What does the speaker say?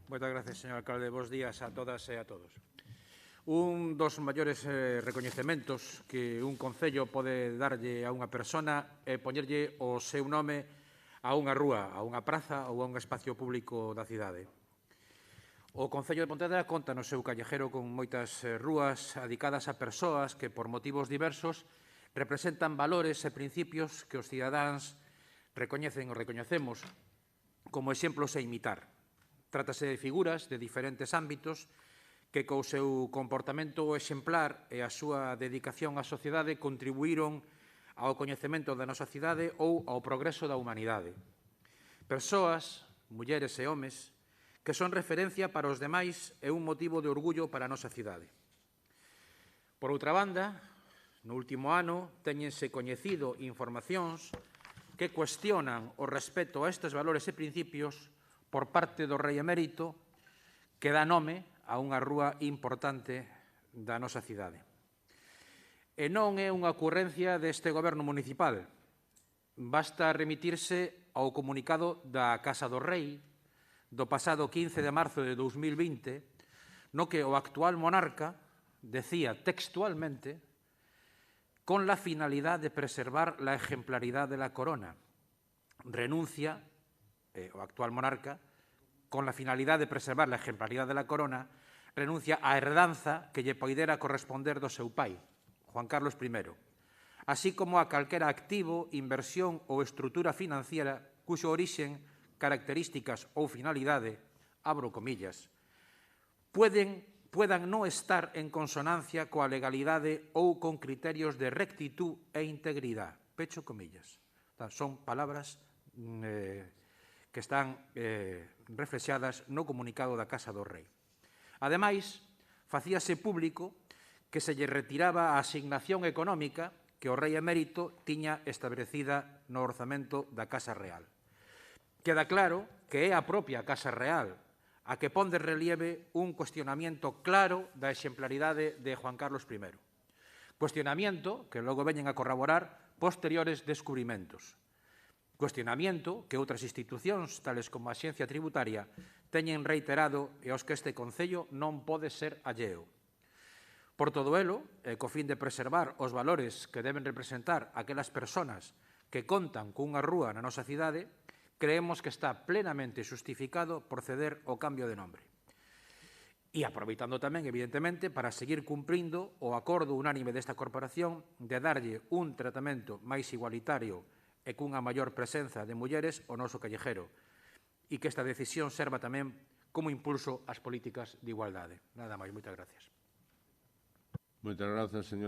Moitas gracias, señor alcalde. Bos días a todas e a todos. Un dos maiores recoñecementos que un concello pode darlle a unha persona é poñerlle o seu nome a unha rúa, a unha praza ou a un espacio público da cidade. O Concello de Pontevedra conta no seu callejero con moitas rúas dedicadas a persoas que, por motivos diversos, representan valores e principios que os cidadáns recoñecen ou recoñecemos como exemplos a imitar. Trátase de figuras de diferentes ámbitos que, co seu comportamento exemplar e a súa dedicación á sociedade, contribuíron ao coñecemento da nosa cidade ou ao progreso da humanidade. Persoas, mulleres e homes, que son referencia para os demais e un motivo de orgullo para a nosa cidade. Por outra banda, no último ano, téñense coñecido informacións que cuestionan o respeto a estes valores e principios por parte do rei emérito que dá nome a unha rúa importante da nosa cidade. E non é unha ocurrencia deste goberno municipal. Basta remitirse ao comunicado da Casa do Rei do pasado 15 de marzo de 2020, no que o actual monarca decía textualmente: con la finalidad de preservar la ejemplaridad de la corona. Renuncia, o actual monarca, con la finalidad de preservar la ejemplaridad de la corona, renuncia á herdanza que lle poidera corresponder do seu pai, Juan Carlos I, así como a calquera activo, inversión ou estrutura financiera cuxo orixen, características ou finalidade, abro comillas, puedan non estar en consonancia coa legalidade ou con criterios de rectitud e integridade. Pecho comillas. Son palabras que están reflexadas no comunicado da Casa do Rei. Ademais, facíase público que se lle retiraba a asignación económica que o rei emérito tiña establecida no orzamento da Casa Real. Queda claro que é a propia Casa Real a que pon de relieve un cuestionamiento claro da exemplaridade de Juan Carlos I. Cuestionamiento que logo veñen a corroborar posteriores descubrimentos. Cuestionamiento que outras institucións, tales como a Axencia Tributaria, teñen reiterado e aos que este Concello non pode ser alleo. Por todo elo, e co fin de preservar os valores que deben representar aquelas persoas que contan cunha rúa na nosa cidade, creemos que está plenamente justificado proceder ao cambio de nombre. E aproveitando tamén, evidentemente, para seguir cumprindo o acordo unánime desta corporación de darlle un tratamento máis igualitario e cunha maior presenza de mulleres ao noso callejero, e que esta decisión serva tamén como impulso ás políticas de igualdade. Nada máis, moitas gracias. Moitas grazas, señor